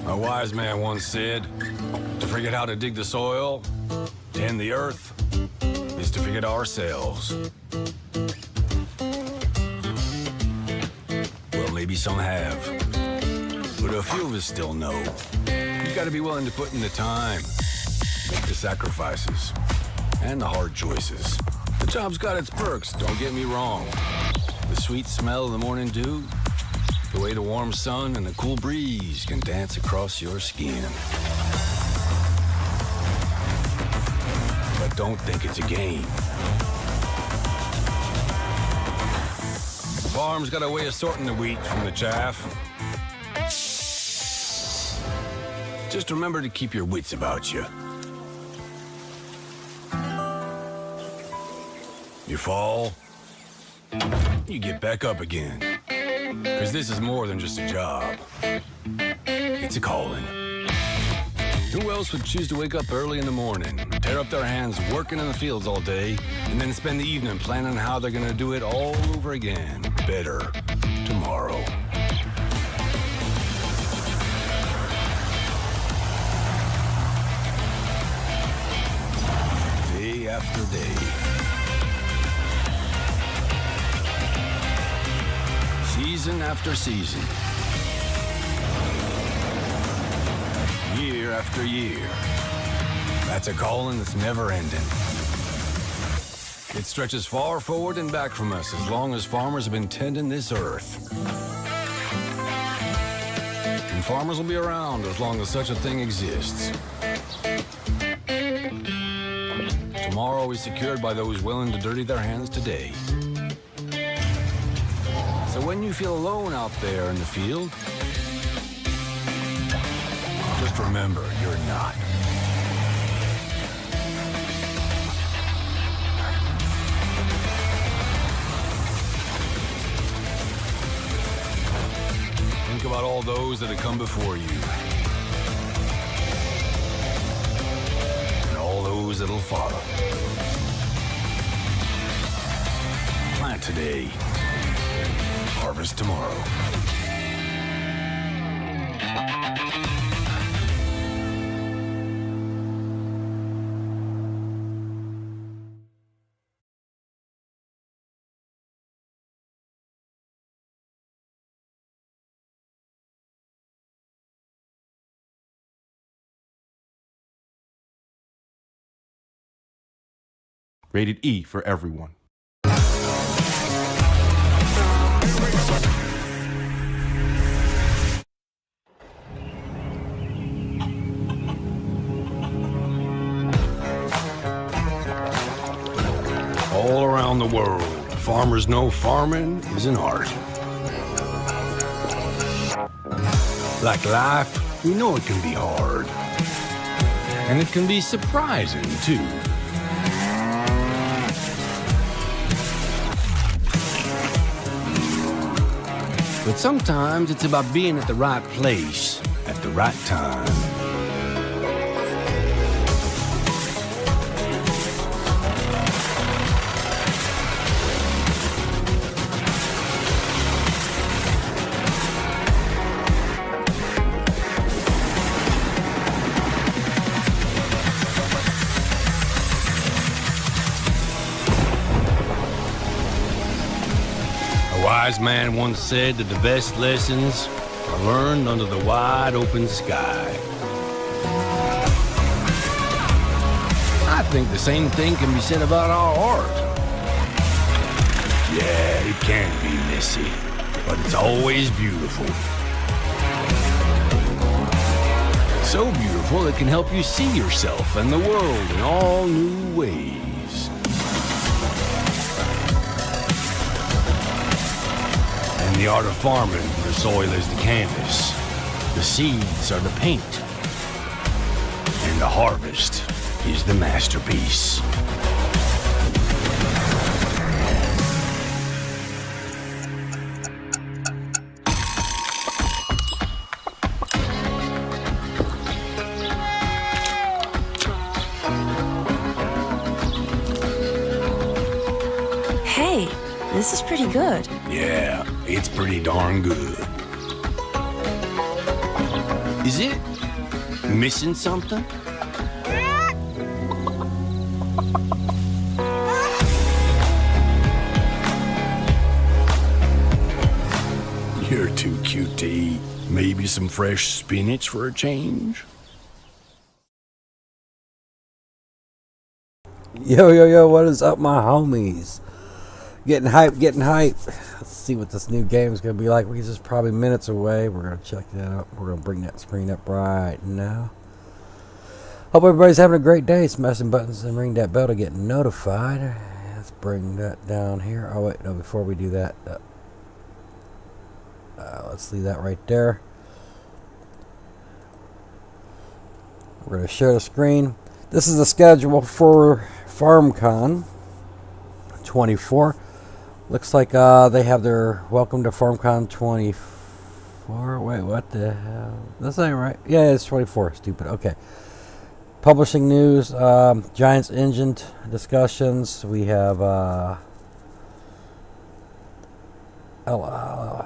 A wise man once said, to forget how to dig the soil, tend the earth, is to forget ourselves. Well, maybe some have, but a few of us still know. You gotta be willing to put in the time, make the sacrifices, and the hard choices. The job's got its perks, don't get me wrong. The sweet smell of the morning dew, the way the warm sun and the cool breeze can dance across your skin. But don't think it's a game. The farm's got a way of sorting the wheat from the chaff. Just remember to keep your wits about you. You fall, you get back up again. 'Cause this is more than just a job. It's a calling. Who else would choose to wake up early in the morning, tear up their hands working in the fields all day, and then spend the evening planning how they're gonna do it all over again, better, tomorrow? Day after day. Season after season. Year after year. That's a calling that's never ending. It stretches far forward and back from us as long as farmers have been tending this earth. And farmers will be around as long as such a thing exists. Tomorrow is secured by those willing to dirty their hands today. So when you feel alone out there in the field, just remember, you're not. Think about all those that have come before you. And all those that'll follow. Plant today. Harvest tomorrow. Rated E for everyone. All around the world, farmers know farming is an art. Like life, we know it can be hard. And it can be surprising, too. But sometimes it's about being at the right place at the right time. A wise man once said that the best lessons are learned under the wide open sky. I think the same thing can be said about our art. Yeah, it can be messy, but it's always beautiful. So beautiful it can help you see yourself and the world in all new ways. In the art of farming, the soil is the canvas, the seeds are the paint, and the harvest is the masterpiece. Hey, this is pretty good. Yeah, it's pretty darn good. Is it missing something? You're too cute to eat. Maybe some fresh spinach for a change? Yo, what is up, my homies? Getting hype. Let's see what this new game is going to be like. We're just probably minutes away. We're going to check that out. We're going to bring that screen up right now. Hope everybody's having a great day. Smashing buttons and ring that bell to get notified. Let's bring that down here. Oh, wait, no, before we do that, let's leave that right there. We're going to share the screen. This is the schedule for FarmCon 24. Looks like they have their welcome to FarmCon 24. Wait, what the hell? That's not right. Yeah, it's 24. Stupid. Okay. Publishing news. Giants engine discussions. We have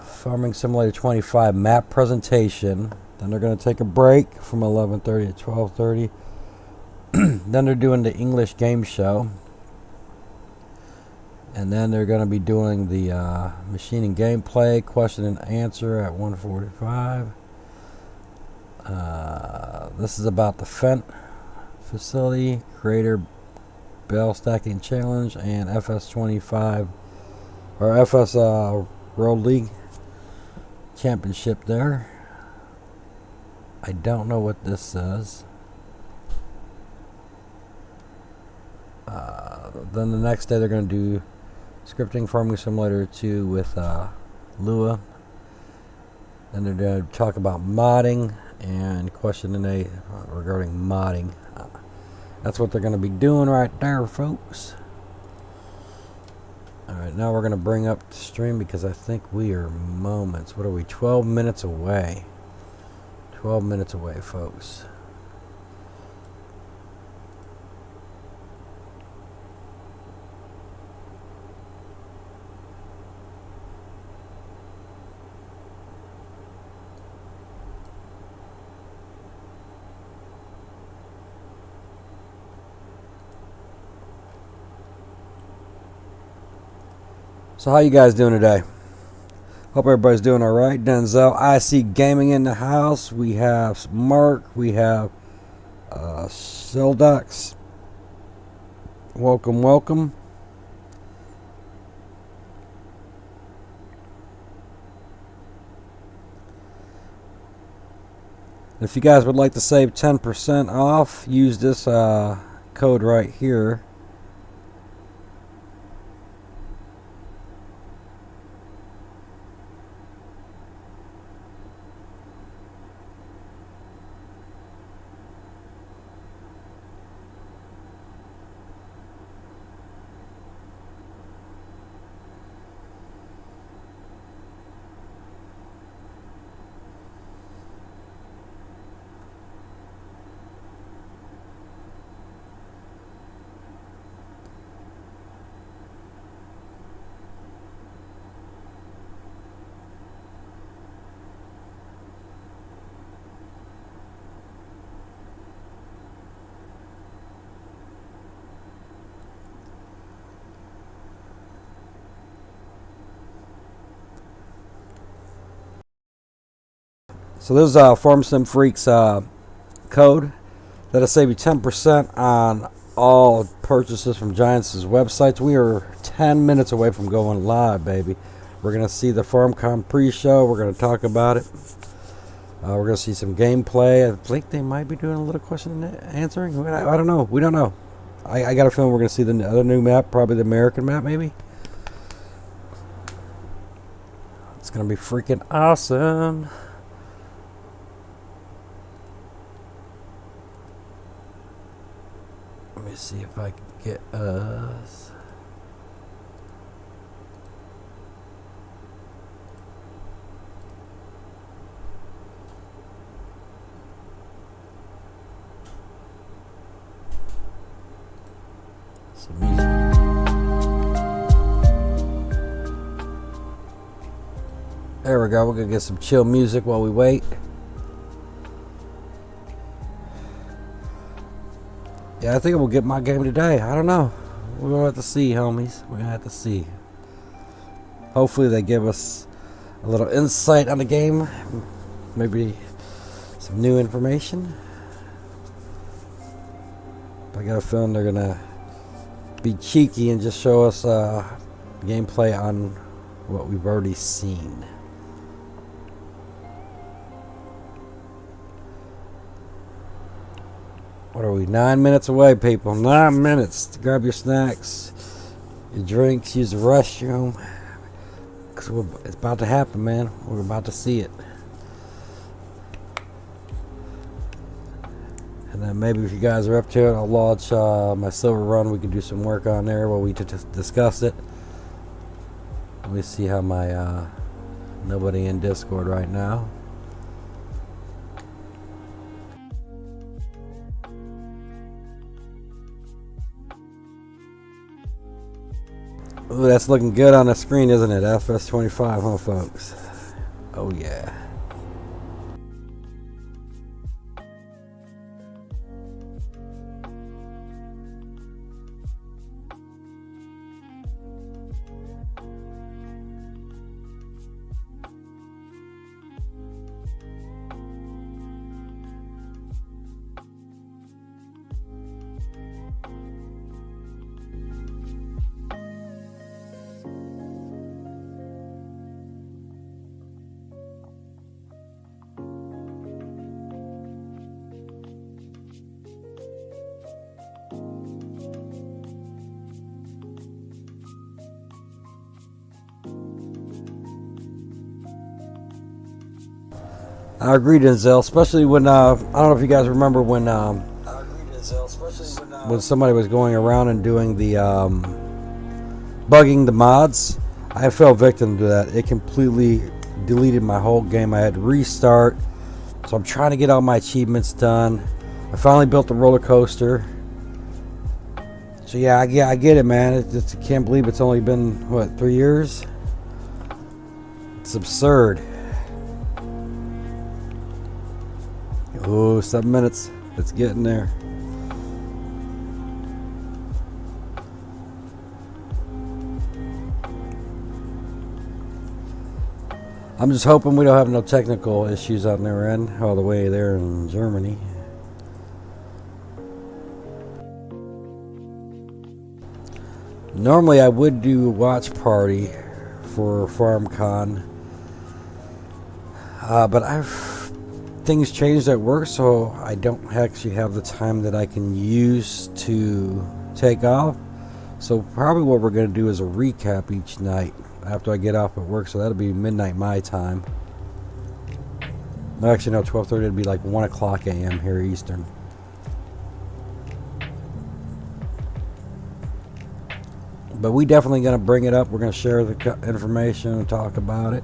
Farming Simulator 25 map presentation. Then they're going to take a break from 11:30 to 12:30. Then they're doing the English game show. And then they're going to be doing the machining gameplay, question and answer at 1:45. This is about the Fent facility, Creator Bell Stacking Challenge, and FS25, or FS World League Championship there. I don't know what this says. Then the next day they're going to do scripting Farming Simulator 2 with Lua. Then they're going to talk about modding and question and A regarding modding. That's what they're going to be doing right there, folks. Alright, now we're going to bring up the stream because I think we are moments. What are we? 12 minutes away. 12 minutes away, folks. So how you guys doing today? Hope everybody's doing all right. Denzel, IC Gaming in the house. We have Mark. We have Sildox. Welcome. If you guys would like to save 10% off, use this code right here. So this is Farm Sim Freaks code that'll save you 10% on all purchases from Giants' websites. We are 10 minutes away from going live, baby. We're going to see the FarmCon pre-show. We're going to talk about it. We're going to see some gameplay. I think they might be doing a little question and answering. I don't know. We don't know. I got a feeling we're going to see the other new map, probably the American map, maybe. It's going to be freaking awesome. Let me see if I can get us. Some music. There we go. We're gonna get some chill music while we wait. Yeah, I think we'll get my game today. I don't know. We're going to have to see, homies. We're going to have to see. Hopefully they give us a little insight on the game. Maybe some new information. I got a feeling they're going to be cheeky and just show us gameplay on what we've already seen. What are we? 9 minutes away, people. 9 minutes to grab your snacks, your drinks, use the restroom. Cause it's about to happen, man. We're about to see it. And then maybe if you guys are up to it, I'll launch my silver run. We can do some work on there while we discuss it. Let me see how my nobody in Discord right now. Ooh, that's looking good on the screen, isn't it? FS25, huh, folks? Oh, yeah. I agree, Denzel, especially when I don't know if you guys remember when somebody was going around and doing the bugging the mods. I fell victim to that. It completely deleted my whole game. I had to restart. So I'm trying to get all my achievements done. I finally built the roller coaster. So yeah, I get it, man. I can't believe it's only been what, 3 years. It's absurd. Oh, 7 minutes. It's getting there. I'm just hoping we don't have no technical issues on their end all the way there in Germany. Normally I would do a watch party for FarmCon, but things changed at work, so I don't actually have the time that I can use to take off. So probably what we're going to do is a recap each night after I get off at work, so that'll be midnight my time. Actually no, 12:30 it'd be like 1 o'clock a.m. here Eastern. But we definitely going to bring it up. We're going to share the information and talk about it.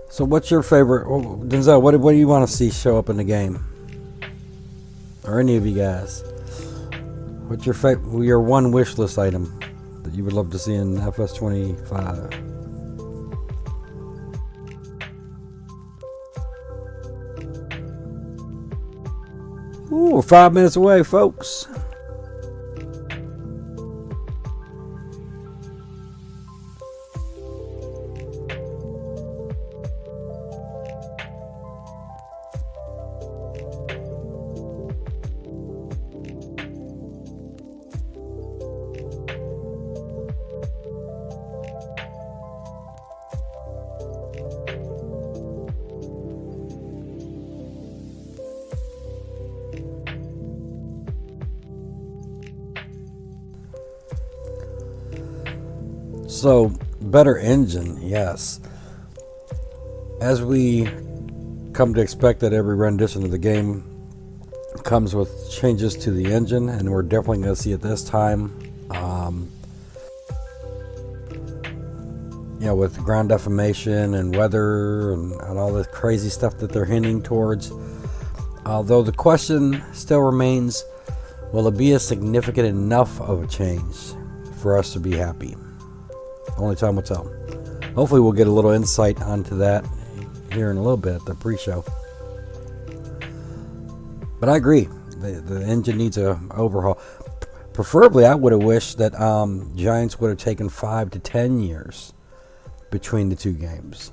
So what's your favorite, Denzel, what do you want to see show up in the game? Or any of you guys? What's your one wish list item that you would love to see in FS25? Ooh, we're 5 minutes away, folks. So, better engine, yes. As we come to expect that every rendition of the game comes with changes to the engine, and we're definitely going to see it this time. with ground defamation and weather and all the crazy stuff that they're hinting towards. Although the question still remains, will it be a significant enough of a change for us to be happy? Only time will tell. Hopefully we'll get a little insight onto that here in a little bit at the pre-show. But I agree, the engine needs an overhaul. Preferably, I would have wished that Giants would have taken 5 to 10 years between the two games.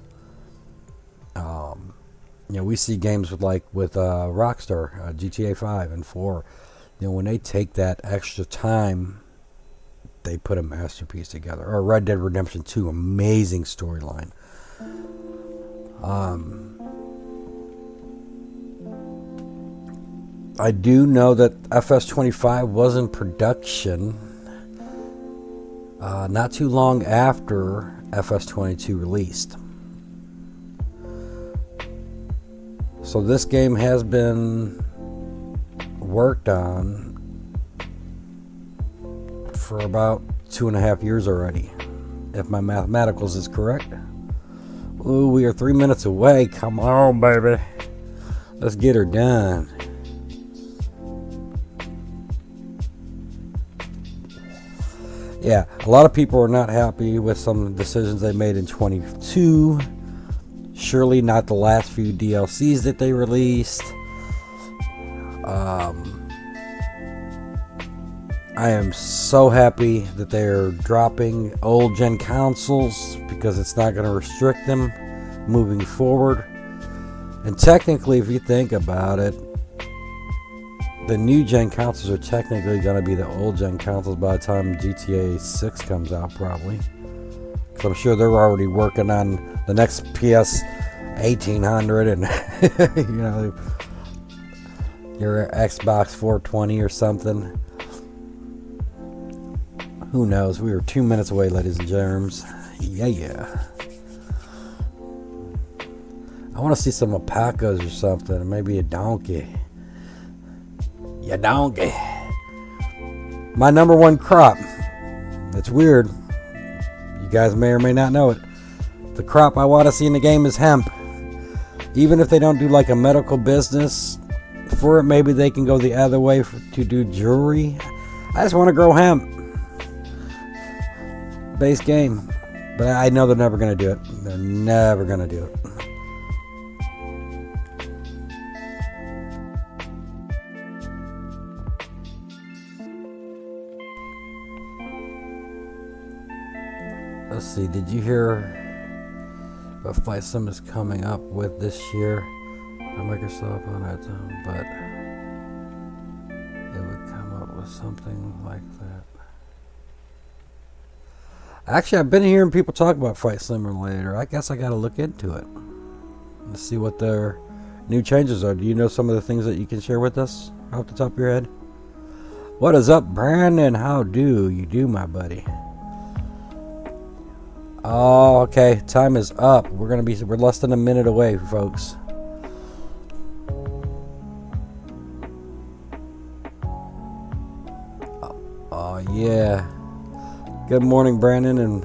We see games with Rockstar, GTA 5 and 4. When they take that extra time, they put a masterpiece together. Or Red Dead Redemption 2, amazing storyline. I do know that FS25 was in production not too long after FS22 released. So this game has been worked on for about 2.5 years already, if my mathematicals is correct. Ooh, we are 3 minutes away. Come on, baby. Let's get her done. Yeah, a lot of people are not happy with some decisions they made in 22. Surely not the last few DLCs that they released. I am so happy that they're dropping old gen consoles because it's not going to restrict them moving forward. And technically, if you think about it, the new gen consoles are technically going to be the old gen consoles by the time GTA 6 comes out, probably. Because I'm sure they're already working on the next PS 1800 and your Xbox 420 or something. Who knows? We are 2 minutes away, ladies and germs. Yeah. I want to see some alpacas or something, maybe a donkey. Yeah, donkey. My number one crop. It's weird. You guys may or may not know it. The crop I want to see in the game is hemp. Even if they don't do like a medical business for it, maybe they can go the other way to do jewelry. I just want to grow hemp. Base game. But I know they're never going to do it. They're never going to do it. Let's see, did you hear what Flight Sim is coming up with this year? Microsoft on it, but it would come up with something like that. Actually, I've been hearing people talk about Flight Simulator. I guess I got to look into it and see what their new changes are. Do you know some of the things that you can share with us off the top of your head? What is up, Brandon? How do you do, my buddy? Oh, okay. Time is up. We're less than a minute away, folks. Oh, yeah. Good morning, Brandon and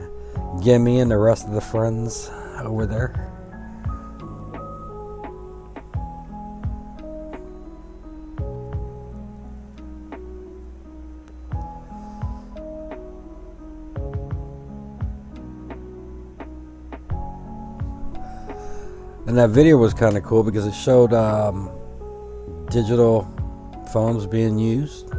Gimme and the rest of the friends over there. And that video was kind of cool because it showed digital phones being used.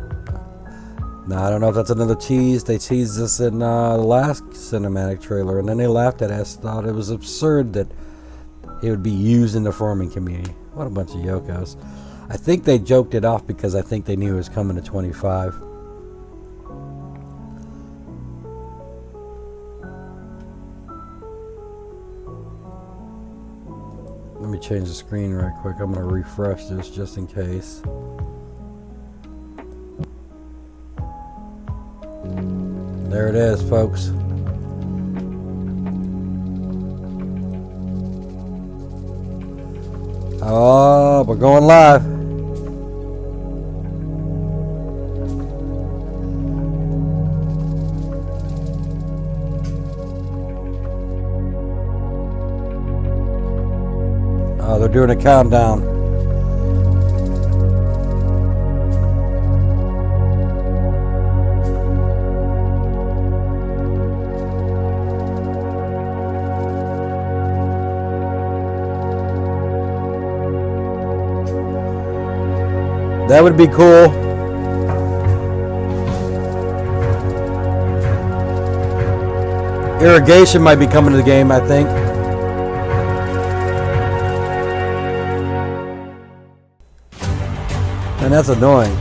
Now, I don't know if that's another tease. They teased this in the last cinematic trailer, and then they laughed at us, thought it was absurd that it would be used in the farming community. What a bunch of yokos. I think they joked it off because I think they knew it was coming to 25. Let me change the screen right quick. I'm going to refresh this just in case. There it is, folks. Oh, we're going live. doing a countdown. That would be cool. Irrigation might be coming to the game, I think. And that's annoying.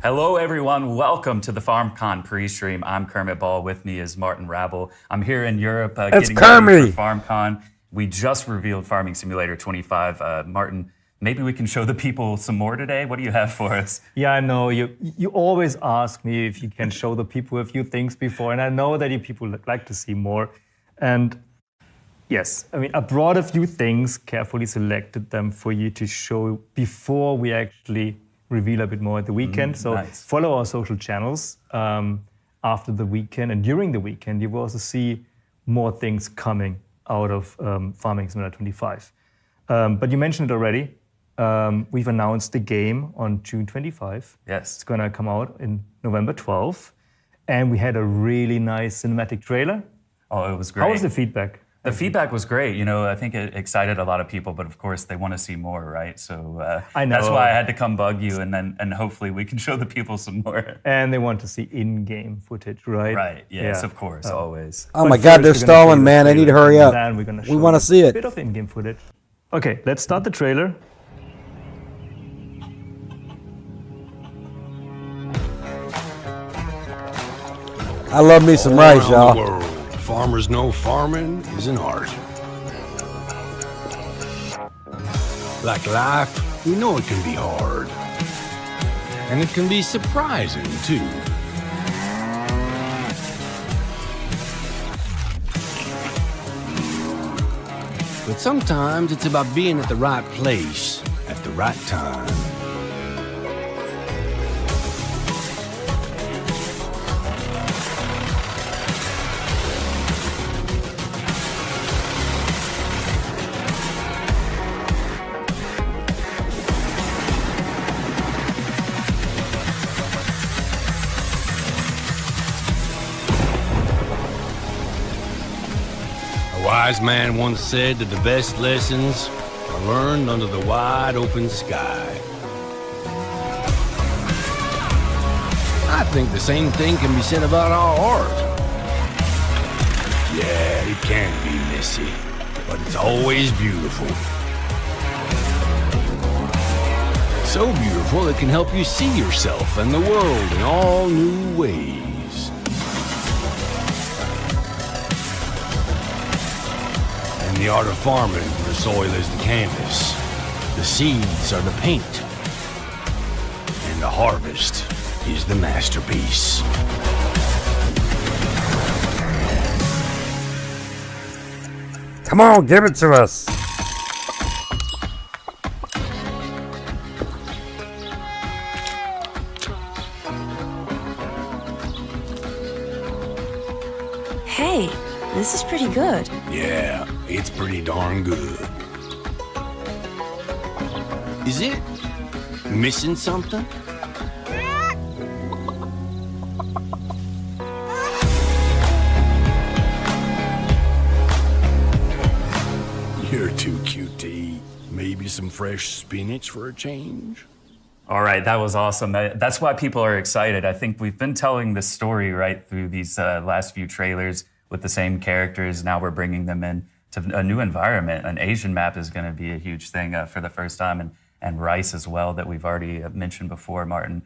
Hello, everyone. Welcome to the FarmCon pre-stream. I'm Kermit Ball. With me is Martin Rabel. I'm here in Europe getting ready for FarmCon. We just revealed Farming Simulator 25. Martin, maybe we can show the people some more today. What do you have for us? Yeah, I know. You always ask me if you can show the people a few things before, and I know that you people like to see more. And yes, I mean, I brought a few things, carefully selected them for you to show before we actually reveal a bit more at the weekend. So nice. Follow our social channels after the weekend, and during the weekend you will also see more things coming out of Farming Simulator 25. But you mentioned it already. We've announced the game on June 25. Yes. It's going to come out in November 12. And we had a really nice cinematic trailer. Oh, it was great. How was the feedback? The feedback was great. You know, I think it excited a lot of people, but of course they want to see more, right? So I know. That's why I had to come bug you, and hopefully we can show the people some more. And they want to see in-game footage, right? Right. Yes, Yeah. of course, always. Oh But my God, first they're we're gonna stalling, show man. the I need to trailer, hurry and up. then we're gonna We show want to you see a it. bit of in-game footage. Okay, let's start the trailer. I love me some All rice, around the y'all. world, farmers know farming is an art. Like life, we know it can be hard. And it can be surprising, too. But sometimes it's about being at the right place at the right time. A wise man once said that the best lessons are learned under the wide open sky. I think the same thing can be said about our art. Yeah, it can be messy, but it's always beautiful. So beautiful it can help you see yourself and the world in all new ways. In the art of farming, the soil is the canvas, the seeds are the paint, and the harvest is the masterpiece. Come on, give it to us. Hey, this is pretty good. Yeah, it's pretty darn good. Is it missing something? You're too cute to eat. Maybe some fresh spinach for a change? All right, that was awesome. That's why people are excited. I think we've been telling this story right through these last few trailers with the same characters. Now we're bringing them in to a new environment. An Asian map is going to be a huge thing for the first time, and rice as well that we've already mentioned before, Martin.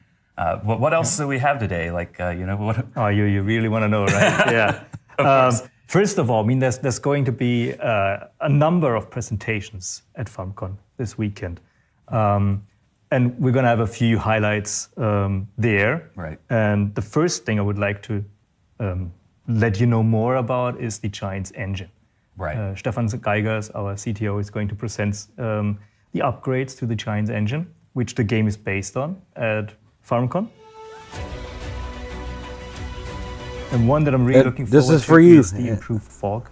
What else do we have today? Like, what? Oh, you really want to know, right? Yeah. First of all, I mean, there's going to be a number of presentations at FarmCon this weekend. And we're going to have a few highlights there. Right. And the first thing I would like to let you know more about is the Giants engine. Right. Stefan Geigers, our CTO, is going to present the upgrades to the Giants engine, which the game is based on at FarmCon. And one that I'm really looking forward this is to for you. is the improved fog.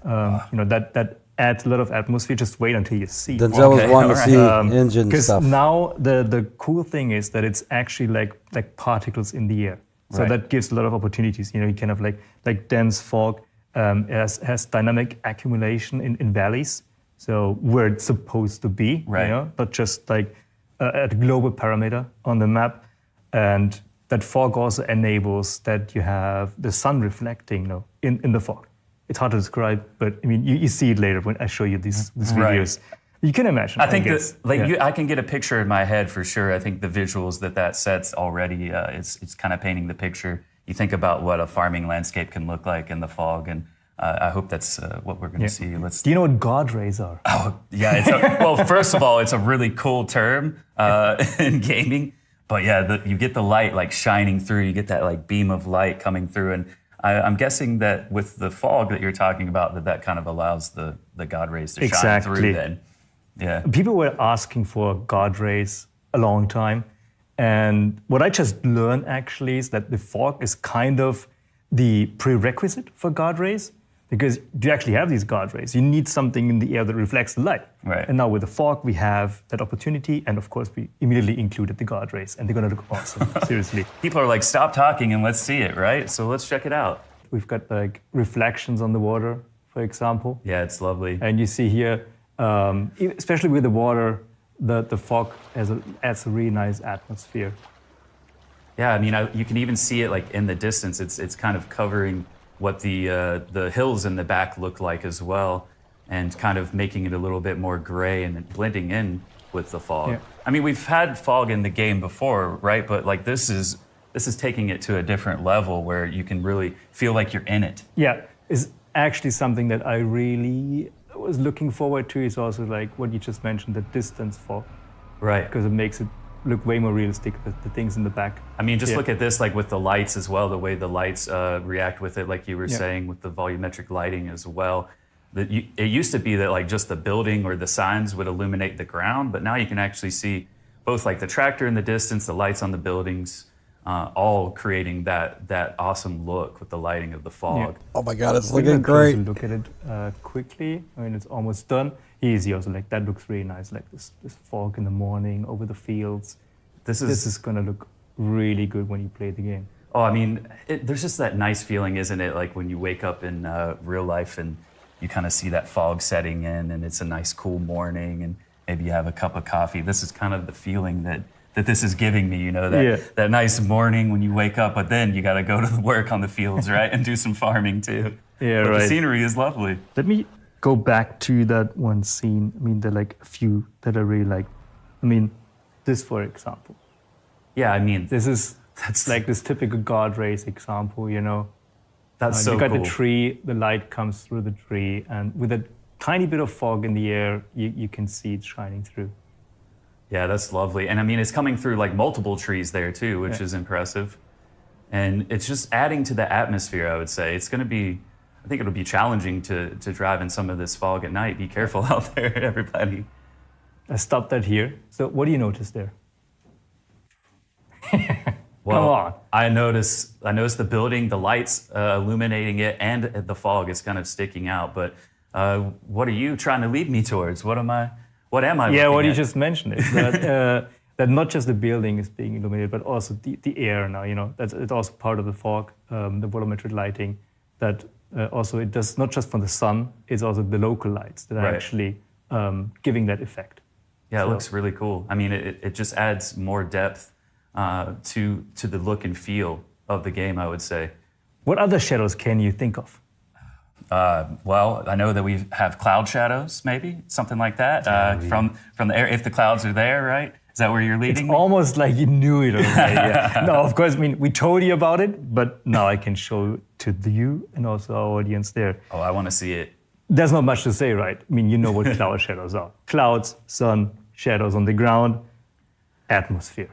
That adds a lot of atmosphere. Just wait until you see. Denzel was wanting to see engine Because stuff. now the cool thing is that it's actually like particles in the air. So Right. that gives a lot of opportunities. You kind of like dense fog has dynamic accumulation in valleys. So where it's supposed to be, Right. but just like at a global parameter on the map. And that fog also enables that you have the sun reflecting in the fog. It's hard to describe, but I mean, you see it later when I show you these Right. videos. You can imagine. I think guess. I can get a picture in my head for sure. I think the visuals that sets already, it's kind of painting the picture. You think about what a farming landscape can look like in the fog, and I hope that's what we're going to see. Do you know what God rays are? Oh, yeah. Well, first of all, it's a really cool term in gaming. But yeah, you get the light like shining through. You get that like beam of light coming through, and I'm guessing that with the fog that you're talking about, that kind of allows the God rays to shine through. Then, yeah. People were asking for God rays a long time, and what I just learned actually is that the fog is kind of the prerequisite for God rays. Because you actually have these God rays, you need something in the air that reflects the light. Right. And now with the fog, we have that opportunity, and of course, we immediately included the God rays, and they're going to look awesome. Seriously. People are like, stop talking and let's see it, right? So let's check it out. We've got like reflections on the water, for example. Yeah, it's lovely. And you see here, especially with the water, the fog adds a really nice atmosphere. Yeah, I mean, you can even see it like in the distance. It's kind of covering what the hills in the back look like as well, and kind of making it a little bit more gray and blending in with the fog. Yeah. I mean, we've had fog in the game before, right? But like this is taking it to a different level where you can really feel like you're in it. Yeah, it's actually something that I really was looking forward to. Is also like what you just mentioned, the distance fog. Right. Because it makes it look way more realistic, the things in the back. I mean, just look at this, like with the lights as well, the way the lights react with it, like you were saying, with the volumetric lighting as well. It used to be that like just the building or the signs would illuminate the ground, but now you can actually see both like the tractor in the distance, the lights on the buildings, all creating that awesome look with the lighting of the fog. Yeah. Oh my God, it's We're looking gonna close great. a look at it quickly. I mean, it's almost done. Easy also, like that looks really nice, like this fog in the morning over the fields. This is gonna look really good when you play the game. Oh, I mean, there's just that nice feeling, isn't it? Like when you wake up in real life and you kind of see that fog setting in, and it's a nice cool morning, and maybe you have a cup of coffee. This is kind of the feeling that this is giving me, that nice morning when you wake up, but then you got to go to work on the fields, right, and do some farming too. Yeah, but right. The scenery is lovely. Let me go back to that one scene. I mean, there are like a few that I really like. I mean, this, for example. Yeah, I mean, That's like this typical God rays example, That's so you got cool. the tree, the light comes through the tree, and with a tiny bit of fog in the air, you can see it shining through. Yeah, that's lovely. And I mean, it's coming through like multiple trees there too, which is impressive. And it's just adding to the atmosphere, I would say. I think it'll be challenging to drive in some of this fog at night. Be careful out there, everybody. I stopped that here. So what do you notice there? Well, Come on. I noticed the building, the lights illuminating it, and the fog is kind of sticking out. But what are you trying to lead me towards? What am I? Yeah, looking what you at? just mentioned is that not just the building is being illuminated, but also the air now. It's also part of the fog, the volumetric lighting. That also it does not just from the sun. It's also the local lights that are Right. actually giving that effect. Yeah, it So- looks really cool. I mean, it just adds more depth to the look and feel of the game, I would say. What other shadows can you think of? Well, I know that we have cloud shadows, maybe something like that from the air. If the clouds are there, right? Is that where you're leading It's me? almost like you knew it already. Yeah. No, of course. I mean, we told you about it, but now I can show it to you and also our audience there. Oh, I want to see it. There's not much to say, right? I mean, you know what cloud shadows are. Clouds, sun, shadows on the ground, atmosphere.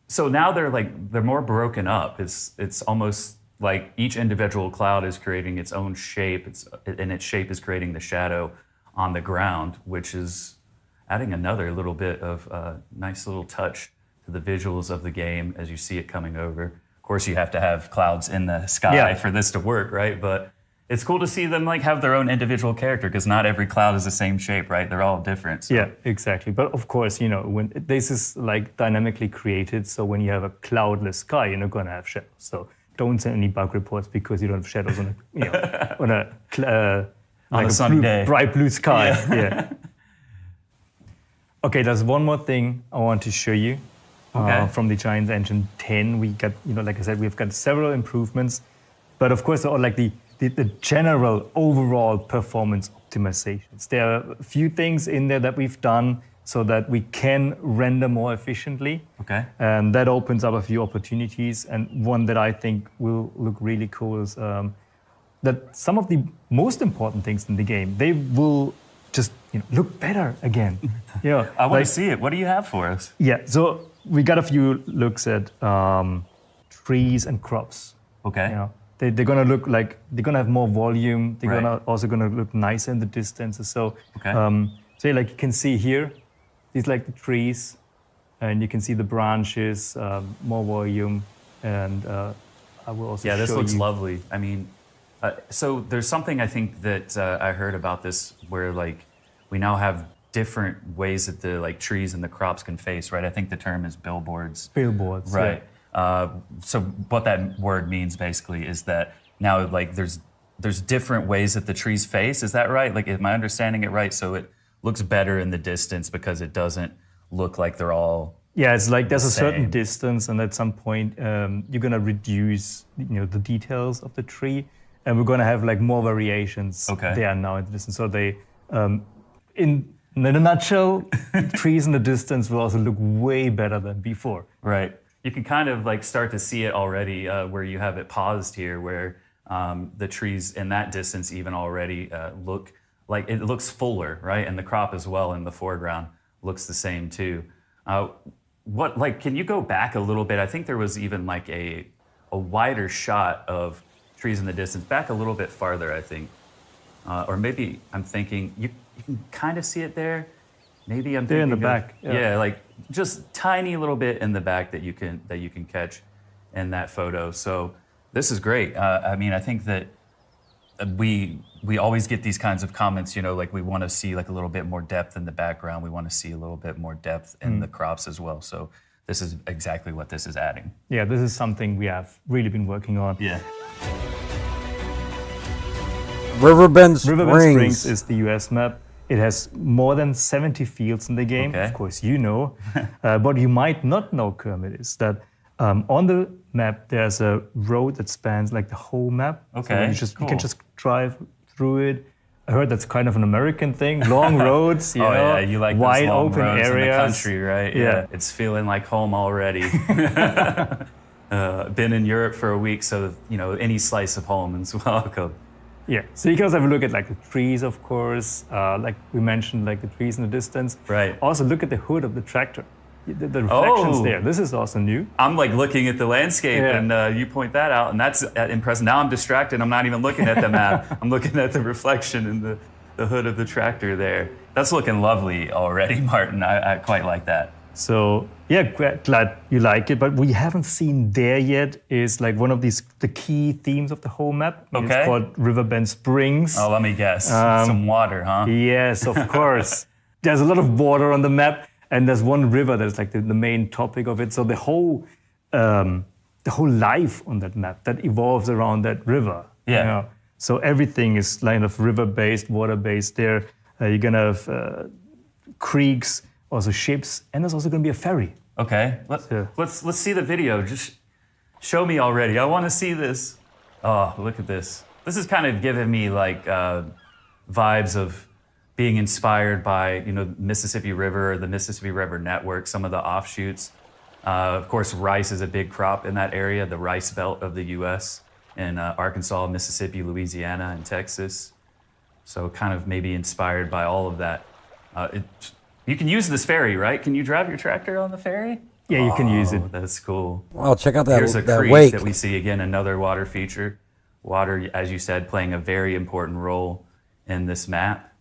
So now they're more broken up. It's almost like each individual cloud is creating its own shape. And its shape is creating the shadow on the ground, which is adding another little bit of nice little touch to the visuals of the game as you see it coming over. Of course, you have to have clouds in the sky for this to work, right? But it's cool to see them like have their own individual character because not every cloud is the same shape, right? They're all different. So. Yeah, exactly. But of course, when this is like dynamically created, so when you have a cloudless sky, you're not going to have shadows. So don't send any bug reports because you don't have shadows on a sunny day. Bright blue sky. Yeah. Okay, there's one more thing I want to show you from the Giants Engine 10. We got, like I said, we've got several improvements, but of course, like the general overall performance optimizations. There are a few things in there that we've done so that we can render more efficiently. Okay. And that opens up a few opportunities. And one that I think will look really cool is that some of the most important things in the game, they will just look better again. I want to see it. What do you have for us? Yeah, so we got a few looks at trees and crops. Okay. They're gonna look like they're gonna have more volume. They're also gonna look nicer in the distance. So, so like you can see here, these like the trees, and you can see the branches, more volume, and I will also. Yeah, this show looks you. lovely. I mean, so there's something I think that I heard about this where like we now have different ways that the like trees and the crops can face, right? I think the term is billboards. Billboards, right? Yeah. So what that word means basically is that now like there's different ways that the trees face. Is that right? Like, am I understanding it right? So it looks better in the distance because it doesn't look like they're all. Yeah, it's like there's a same. certain distance, and at some point you're gonna reduce the details of the tree, and we're gonna have like more variations there now in the distance. So they, in a nutshell, trees in the distance will also look way better than before. Right. You can kind of like start to see it already where you have it paused here, where the trees in that distance even already look like it looks fuller, right? And the crop as well in the foreground looks the same too. Can you go back a little bit? I think there was even like a wider shot of trees in the distance, back a little bit farther, I think. Or maybe I'm thinking, you can kind of see it there. Maybe I'm there thinking in the back. Yeah, like just tiny little bit in the back that you can catch in that photo. So this is great. I mean, I think that we always get these kinds of comments. Like we want to see like a little bit more depth in the background. We want to see a little bit more depth in the crops as well. So this is exactly what this is adding. Yeah, this is something we have really been working on. Yeah. Riverbend Springs. Riverbend Springs is the US map. It has more than 70 fields in the game. Okay. Of course, you know. What you might not know, Kermit, is that on the map there's a road that spans like the whole map. Okay. So you can just drive through it. I heard that's kind of an American thing. Long roads, you know, yeah, you like wide those long open roads areas. in the country, right? Yeah. It's feeling like home already. Been in Europe for a week, so any slice of home is welcome. Yeah, so you can also have a look at like the trees, of course. Like we mentioned, like the trees in the distance. Right. Also look at the hood of the tractor. The reflections there. This is also new. I'm like looking at the landscape, and you point that out, and that's impressive. Now I'm distracted. I'm not even looking at the map. I'm looking at the reflection in the hood of the tractor there. That's looking lovely already, Martin. I quite like that. So yeah, glad you like it. But we haven't seen there yet is like one of the key themes of the whole map. Okay. It's called Riverbend Springs. Oh, let me guess. Some water, huh? Yes, of course. There's a lot of water on the map, and there's one river that's like the main topic of it. So the whole life on that map that evolves around that river. Yeah. So everything is kind of river-based, water-based there. You're gonna have creeks, also ships, and there's also gonna be a ferry. Okay, let's see the video. Just show me already. I want to see this. Oh, look at this. This is kind of giving me like vibes of being inspired by Mississippi River, or the Mississippi River Network, some of the offshoots. Of course, rice is a big crop in that area, the rice belt of the U.S. in Arkansas, Mississippi, Louisiana, and Texas. So kind of maybe inspired by all of that. You can use this ferry, right? Can you drive your tractor on the ferry? Yeah, you can use it. That's cool. Well, check out that, Here's a that creek wake. that we see again, another water feature. Water, as you said, playing a very important role in this map.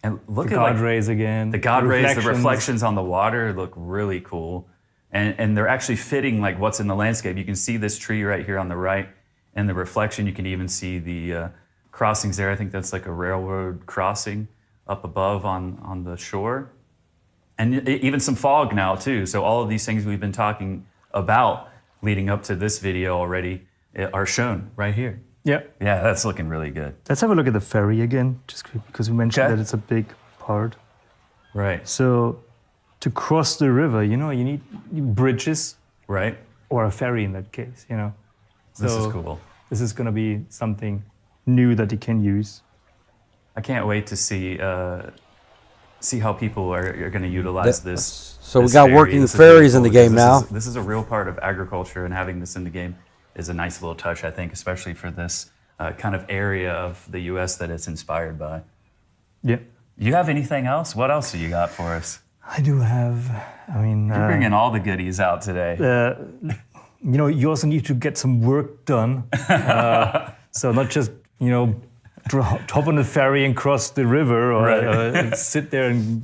And look The at guard rays again. the guard rays, the reflections on the water look really cool. and they're actually fitting like what's in the landscape. You can see this tree right here on the right, and the reflection. You can even see the crossings there. I think that's like a railroad crossing up above on the shore, and even some fog now too. So all of these things we've been talking about leading up to this video already are shown right here. Yeah. Yeah, that's looking really good. Let's have a look at the ferry again, just because we mentioned Okay. that it's a big part. Right. So to cross the river, you need bridges Right. or a ferry in that case, This is So cool. This is going to be something new that you can use. I can't wait to see how people are going to utilize this. So we this got ferry. working This is ferries really in the cool game because now. This is a real part of agriculture, and having this in the game is a nice little touch, I think, especially for this kind of area of the U.S. that it's inspired by. Yeah. You have anything else? What else do you got for us? I do have, You're bringing all the goodies out today. you also need to get some work done. So not just, hop on the ferry and cross the river or Right. sit there and,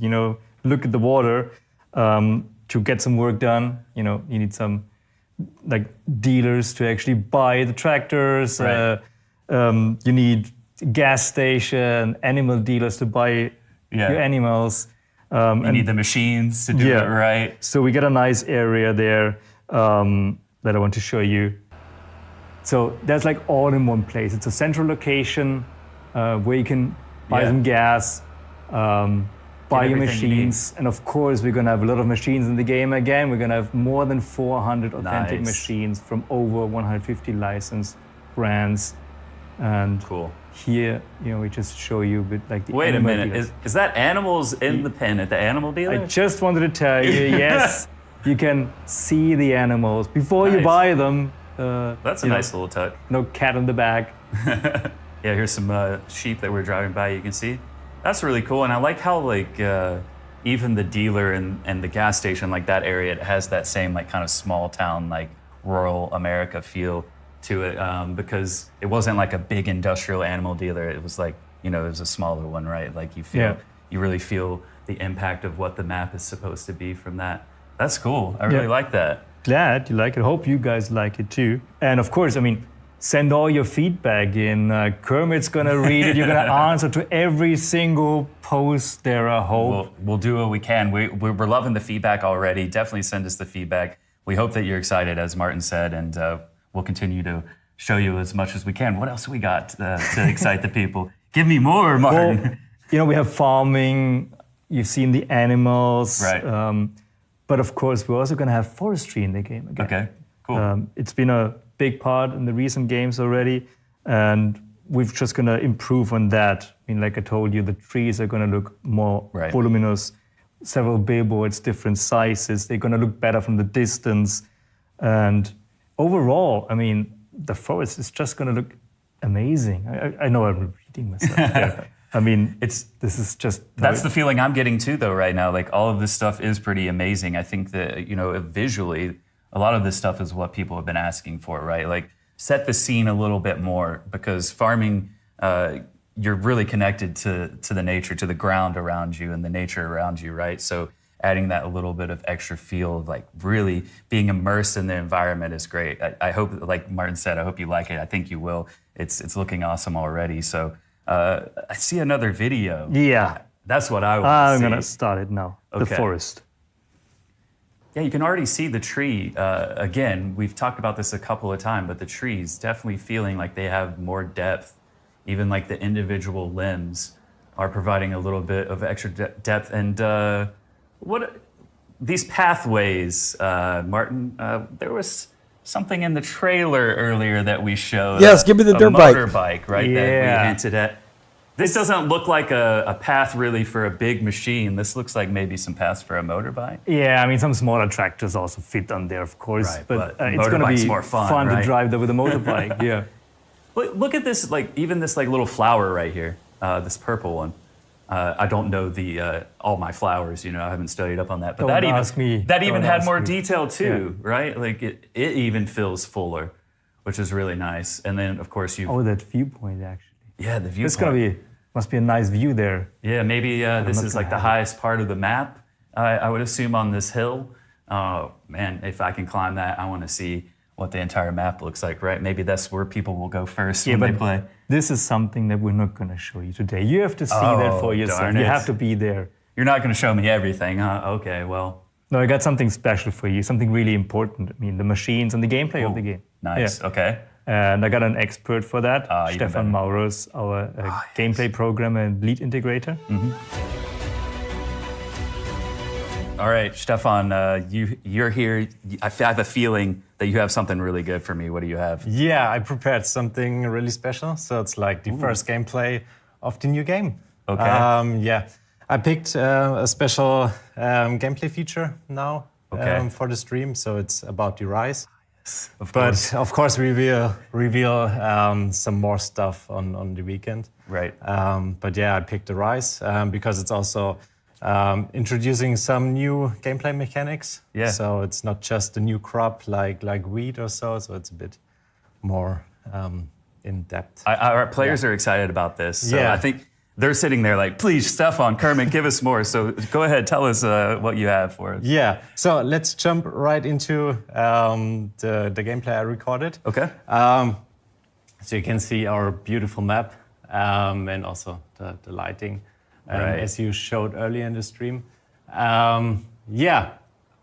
look at the water. To get some work done, you need some like dealers to actually buy the tractors. Right. You need gas station, animal dealers to buy your animals. You need the machines to do it right. So we got a nice area there that I want to show you. So that's like all in one place. It's a central location where you can buy some gas, buy your everything you machines. And of course, we're going to have a lot of machines in the game again. We're going to have more than 400 authentic Nice. machines from over 150 licensed brands. And Cool. here, we just show you with like the Wait a animal minute. dealers. Is that animals in the pen at the animal dealer? I just wanted to tell you, yes, you can see the animals before you Nice. buy them. That's a nice little touch. No cat on the back. Yeah, here's some sheep that we're driving by. You can see. That's really cool, and I like how even the dealer and the gas station, like that area, it has that same like kind of small town, like rural America feel to it, because it wasn't like a big industrial animal dealer. It was like it was a smaller one, right? Like you really feel the impact of what the map is supposed to be from that. That's cool. I really like that. Glad you like it. Hope you guys like it too. And of course, send all your feedback in. Kermit's gonna read it. You're gonna answer to every single post there, I hope. We'll do what we can. We're loving the feedback already. Definitely send us the feedback. We hope that you're excited, as Martin said, and we'll continue to show you as much as we can. What else we got to excite the people? Give me more, Martin. Well, we have farming. You've seen the animals. Right. But of course, we're also gonna have forestry in the game again. Okay, cool. It's been a big part in the recent games already, and we're just gonna improve on that. Like I told you, the trees are gonna look more voluminous, several billboards, different sizes. They're gonna look better from the distance, and overall, the forest is just gonna look amazing. I know I'm repeating myself there. This is just That's the feeling I'm getting too, though, right now. Like all of this stuff is pretty amazing. I think that visually, a lot of this stuff is what people have been asking for, right? Like set the scene a little bit more, because farming, you're really connected to the nature, to the ground around you and the nature around you, right? So adding that a little bit of extra feel of like really being immersed in the environment is great. I hope, like Martin said, I hope you like it. I think you will. It's looking awesome already. So I see another video. Yeah. That's what I want I'm to see. gonna start it now. The Okay. forest. Yeah, you can already see the tree. Again, we've talked about this a couple of times, but the trees definitely feeling like they have more depth. Even like the individual limbs are providing a little bit of extra depth. And these pathways, Martin, there was something in the trailer earlier that we showed. Yes, give me the dirt bike. Motorbike, right? That we hinted at. This doesn't look like a path really for a big machine. This looks like maybe some paths for a motorbike. Yeah, some smaller tractors also fit on there, of course. Right, but but it's gonna motorbike's be more fun, to right? drive there with a motorbike. Yeah. Look at this, like even this like little flower right here, this purple one. I don't know all my flowers, I haven't studied up on that. But Don't ask me. that even Don't had ask more me. detail too, right? Like it even feels fuller, which is really nice. And then of course you, Oh, that viewpoint actually. yeah, the viewpoint. It's must be a nice view there. Yeah, maybe this not is gonna like the have it. highest part of the map. I would assume on this hill. Oh man, if I can climb that, I want to see what the entire map looks like, right? Maybe that's where people will go first when they play. This is something that we're not going to show you today. You have to see that for yourself. Darn You it. have to be there. You're not going to show me everything, huh? Okay, well. No, I got something special for you, something really important. I mean, the machines and the gameplay of the game. Nice, Yeah. okay. And I got an expert for that, even Stefan better. Mauros, our gameplay programmer and lead integrator. All right, Stefan, you're here. I have a feeling that you have something really good for me. What do you have? Yeah, I prepared something really special. So it's like the first gameplay of the new game. Okay. Yeah, I picked a special gameplay feature now for the stream. So it's about the Rise. Of course. But of course, we will reveal some more stuff on the weekend. Right. But yeah, I picked the Rise because it's also introducing some new gameplay mechanics. Yeah. So it's not just a new crop like wheat or so. So it's a bit more in depth. Our players are excited about this. So Yeah. I think they're sitting there like, please, Stefan, Kermit, give us more. So go ahead, tell us what you have for us. Yeah. So let's jump right into the gameplay I recorded. Okay. So you can see our beautiful map and also the lighting, Right. as you showed earlier in the stream. Yeah,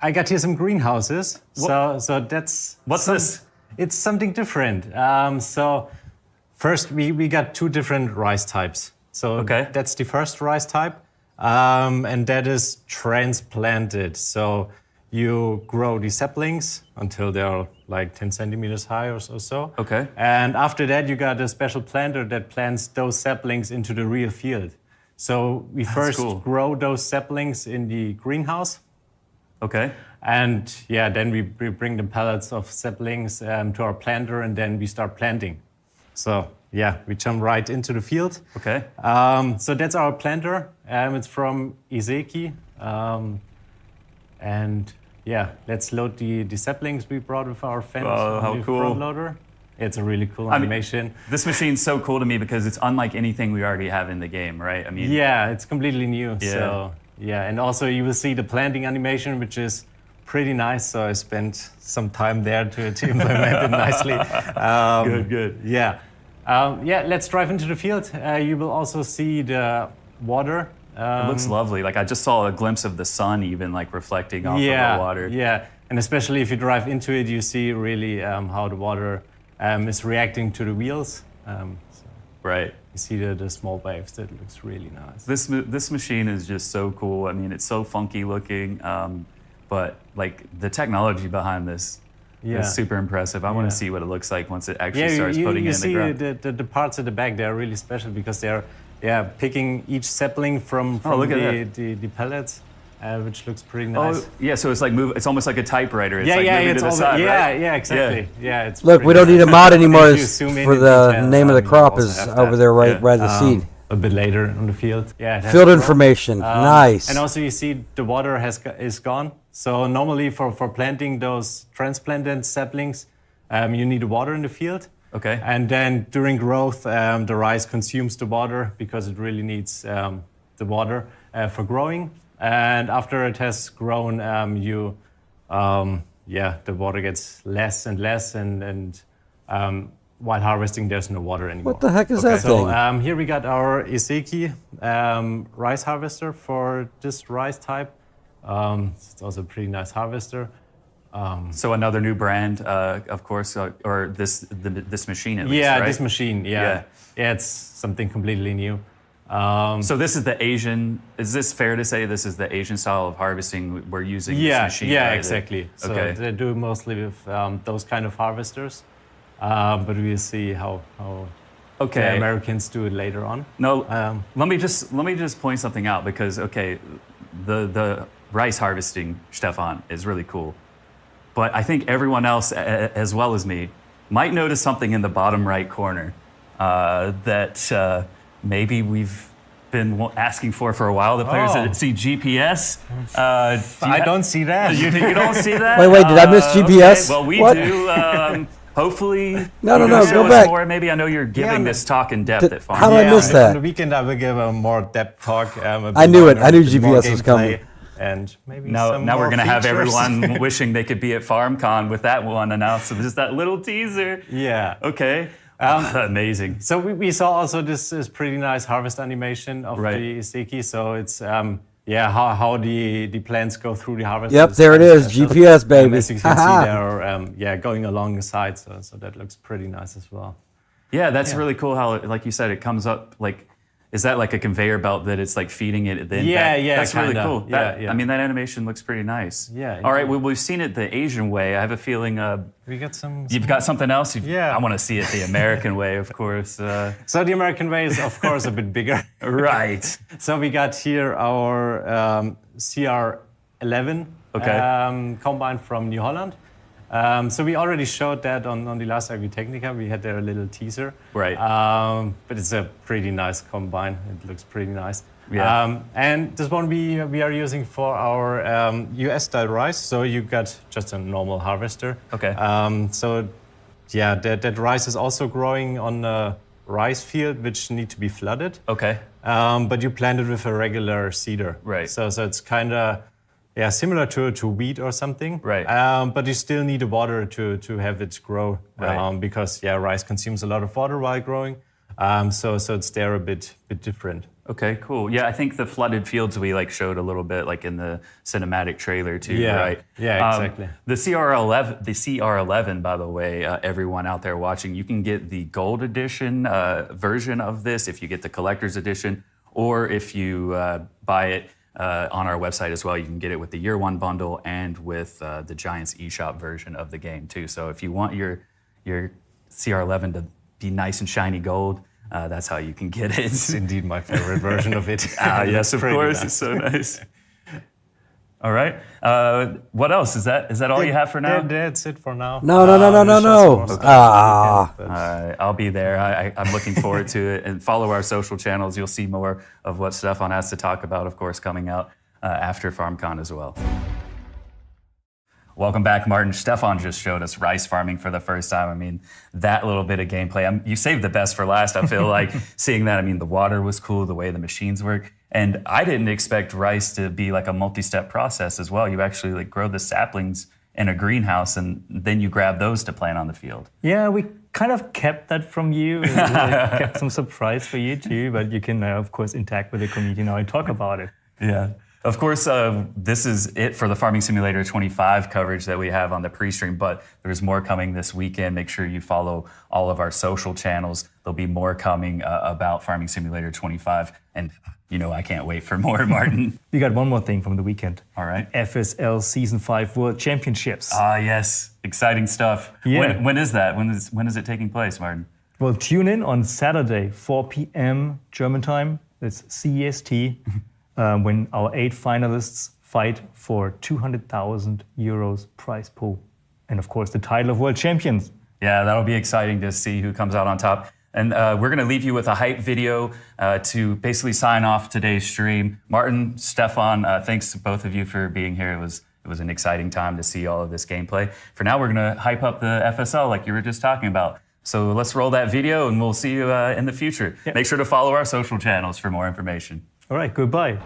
I got here some greenhouses. So that's What's this? It's something different. So first we got two different rice types. So Okay. that's the first rice type, and that is transplanted. So you grow the saplings until they're like 10 centimeters high or so. Okay. And after that, you got a special planter that plants those saplings into the real field. So we first cool. grow those saplings in the greenhouse. Okay. And yeah, then we bring the pellets of saplings to our planter, and then we start planting. So yeah, we jump right into the field. Okay. So that's our planter. It's from Izeki. And yeah, let's load the saplings we brought with our fence Oh, on how the cool. front loader. It's a really cool mean, animation. This machine's so cool to me because it's unlike anything we already have in the game, right? I mean, Yeah, it's completely new. Yeah. So yeah, and also you will see the planting animation, which is pretty nice. So I spent some time there to implement it nicely. good. Yeah. Yeah, let's drive into the field. You will also see the water. It looks lovely. Like I just saw a glimpse of the sun even like reflecting off of the water. Yeah, and especially if you drive into it, you see really how the water is reacting to the wheels. So Right. you see the small waves. That looks really nice. This machine is just so cool. I mean, it's so funky looking, but like the technology behind this is super impressive. I want to see what it looks like once it actually starts putting it in the ground. You see the parts at the back. They're really special because they're picking each sapling from look at the pellets, which looks pretty nice. Oh, yeah, so it's like it's almost like a typewriter. It's like yeah, moving it's to the all side, right? yeah, exactly. Yeah, it's Look, we pretty don't need a mod anymore If you zoom in for in the detail, name of the you crop also is have over that. there right Yeah. by the seed. A bit later on the field. Yeah, it has Field grown. information, nice. And also you see the water is gone. So normally for planting those transplanted saplings, you need water in the field. Okay. And then during growth, the rice consumes the water because it really needs the water for growing. And after it has grown, the water gets less and less, and while harvesting, there's no water anymore. What the heck is that thing? So here we got our Izeki rice harvester for this rice type. It's also a pretty nice harvester. So another new brand, of course, or this machine at least, right? This machine, yeah, it's something completely new. So this is the Asian. Is this fair to say this is the Asian style of harvesting we're using this machine? Yeah, right? exactly. So Okay. they do mostly with those kind of harvesters, but we'll see how Okay. the Americans do it later on. No, let me just point something out because the rice harvesting, Stefan, is really cool, but I think everyone else, as well as me, might notice something in the bottom right corner that maybe we've been asking for a while. The players that see GPS. I don't see that. You don't see that? Wait, did I miss GPS? Okay. Well, we What? do. Hopefully, No, you no, show go us back. more. Maybe I know you're giving this talk in depth at how FarmCon. did I miss On that? the weekend, I will give a more depth talk. I knew it. I knew GPS was coming. and maybe Now some more we're gonna have features. everyone wishing they could be at FarmCon with that one announced. So just that little teaser. Yeah. Okay. Amazing. So we saw also this is pretty nice harvest animation of Right. the sticky. So it's yeah, how the plants go through the harvest. Yep, there it kind of is, special. GPS, baby. As you can see, they're yeah, going along the side. So that looks pretty nice as well. Yeah, that's really cool how, like you said, it comes up like, is that like a conveyor belt that it's like feeding it? Then Yeah, back? yeah, That's really kinda. cool. Yeah, That, yeah. I mean, that animation looks pretty nice. Yeah, All right, indeed. well, we've seen it the Asian way. I have a feeling We got some. you've got something else. Yeah. I want to see it the American way, of course. So the American way is of course a bit bigger. Right. So we got here our CR11 combine from New Holland. So we already showed that on the last Agritechnica. We had there a little teaser. Right. But it's a pretty nice combine. It looks pretty nice. Yeah. And this one we are using for our US style rice. So you got just a normal harvester. Okay. So yeah, that rice is also growing on a rice field which need to be flooded. Okay. But you plant it with a regular seeder. Right. So it's kind of similar to wheat or something. Right. But you still need the water to have it grow. Right. Because rice consumes a lot of water while growing. So it's there a bit different. Okay, cool. Yeah, I think the flooded fields we like showed a little bit like in the cinematic trailer too, Yeah. right? Yeah, exactly. The CR11, by the way, everyone out there watching, you can get the gold edition version of this if you get the collector's edition, or if you buy it on our website as well, you can get it with the year one bundle and with the Giants eShop version of the game too. So if you want your CR11 to be nice and shiny gold, that's how you can get it. It's indeed my favorite version of it. Yes, of Pretty course. nice. It's so nice. All right. What else? Is that all you have for now? That's it for now. No. I'll be there. I'm looking forward to it. And follow our social channels. You'll see more of what Stefan has to talk about, of course, coming out after FarmCon as well. Welcome back, Martin. Stefan just showed us rice farming for the first time. I mean, that little bit of gameplay, you saved the best for last, I feel like, seeing that. I mean, the water was cool, the way the machines work. And I didn't expect rice to be like a multi-step process as well. You actually like grow the saplings in a greenhouse and then you grab those to plant on the field. Yeah, we kind of kept that from you. We kept some surprise for you too, but you can, of course, interact with the community now and talk about it. Yeah. Of course, this is it for the Farming Simulator 25 coverage that we have on the pre-stream, but there's more coming this weekend. Make sure you follow all of our social channels. There'll be more coming about Farming Simulator 25. And, I can't wait for more, Martin. We got one more thing from the weekend. All right. FSL Season 5 World Championships. Ah, yes. Exciting stuff. Yeah. When is that? When is it taking place, Martin? Well, tune in on Saturday, 4 p.m. German time. It's CEST. When our 8 finalists fight for 200,000 euros prize pool. And of course, the title of world champions. Yeah, that'll be exciting to see who comes out on top. And we're going to leave you with a hype video to basically sign off today's stream. Martin, Stefan, thanks to both of you for being here. It was an exciting time to see all of this gameplay. For now, we're going to hype up the FSL like you were just talking about. So let's roll that video and we'll see you in the future. Yeah. Make sure to follow our social channels for more information. All right, goodbye.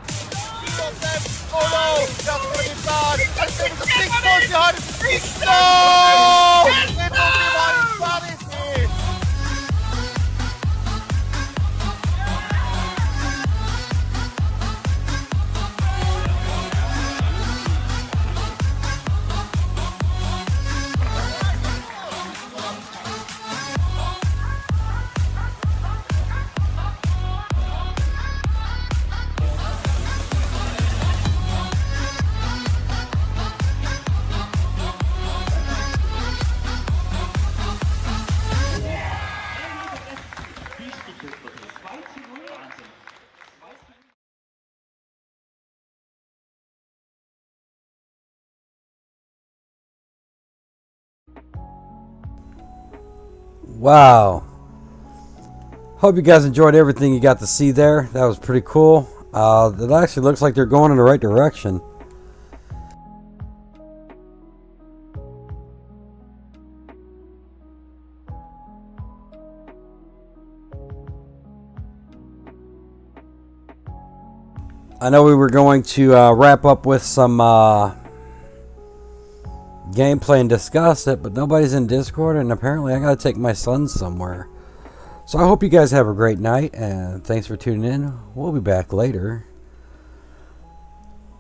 Wow. Hope you guys enjoyed everything you got to see there. That was pretty cool. It actually looks like they're going in the right direction. I know we were going to wrap up with some gameplay and discuss it, but nobody's in Discord, and apparently I gotta take my son somewhere. So I hope you guys have a great night, and thanks for tuning in. We'll be back later.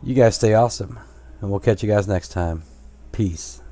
You guys stay awesome, and we'll catch you guys next time. Peace.